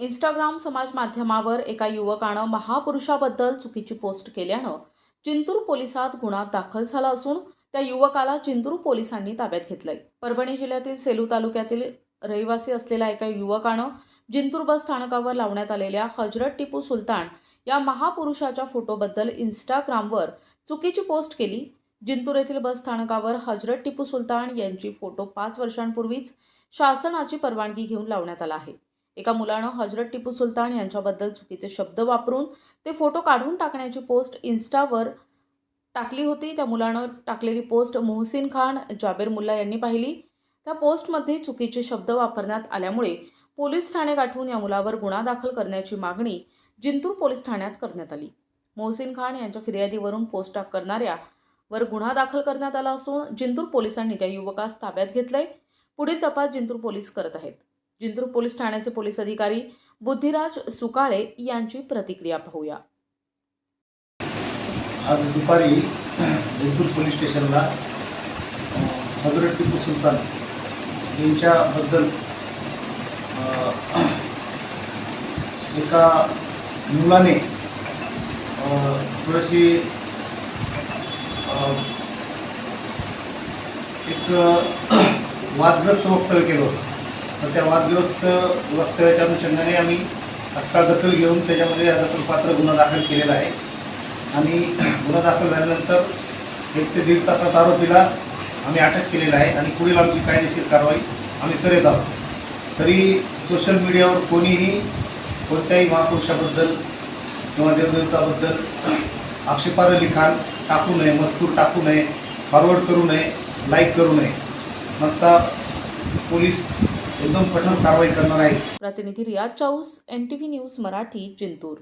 Instagram समाज माध्यमावर एका युवकानं महापुरुषाबद्दल चुकीची पोस्ट केल्यानं जिंतूर पोलिसात गुन्हा दाखल झाला असून त्या युवकाला जिंतूर पोलिसांनी ताब्यात घेतलंय। परभणी जिल्ह्यातील सेलू तालुक्यातील रहिवासी असलेल्या एका युवकानं जिंतूर बस स्थानकावर लावण्यात आलेल्या हजरत टिपू सुलतान या महापुरुषाच्या फोटोबद्दल इंस्टाग्रामवर चुकीची पोस्ट केली। जिंतूर येथील बस स्थानकावर हजरत टिपू सुलतान यांची फोटो 5 वर्षांपूर्वीच शासनाची परवानगी घेऊन लावण्यात आला आहे। एका मुलानं हजरत टिपू सुलतान यांच्याबद्दल चुकीचे शब्द वापरून ते फोटो काढून टाकण्याची पोस्ट इन्स्टावर टाकली होती। त्या मुलानं टाकलेली पोस्ट मोहसिन खान जाबेर मुल्ला यांनी पाहिली। त्या पोस्टमध्ये चुकीचे शब्द वापरण्यात आल्यामुळे पोलीस ठाणे गाठून या मुलावर गुन्हा दाखल करण्याची मागणी जिंतूर पोलीस ठाण्यात करण्यात आली। मोहसिन खान यांच्या फिर्यादीवरून पोस्ट करणाऱ्यावर गुन्हा दाखल करण्यात आला असून जिंतूर पोलिसांनी त्या युवकास ताब्यात घेतलंय। पुढील तपास जिंतूर पोलीस करत आहेत। जिंतूर पोलीस ठाण्याचे पोलीस अधिकारी बुद्धिराज सुकाळे यांची प्रतिक्रिया पाहूया। आज दुपारी जिंतूर पोलीस स्टेशनला हजरत टिपू सुलतान यांच्याबद्दल एका मुलाने थोडीशी एक वादग्रस्त वक्तव्य केलं होतं। तर त्या वादग्रस्त वक्तव्याच्या अनुषंगाने आम्ही तात्काळ दखल घेऊन त्याच्यामध्ये दखलपात्र गुन्हा दाखल केलेला आहे आणि गुन्हा दाखल झाल्यानंतर 1 ते 1.5 तासात आरोपीला आम्ही अटक केलेला आहे आणि पुढील आमची कायदेशीर कारवाई आम्ही करीत आहोत। तरी सोशल मीडियावर कोणीही कोणत्याही महापुरुषाबद्दल किंवा देवदेवताबद्दल आक्षेपार्ह लिखाण टाकू नये, मजकूर टाकू नये, फॉरवर्ड करू नये, लाईक करू नये। नसता पोलीस एकदम कठोर कारवाई करणार आहे। प्रतिनिधी रियाज चाऊस, NTV न्यूज मराठी, जिंतूर।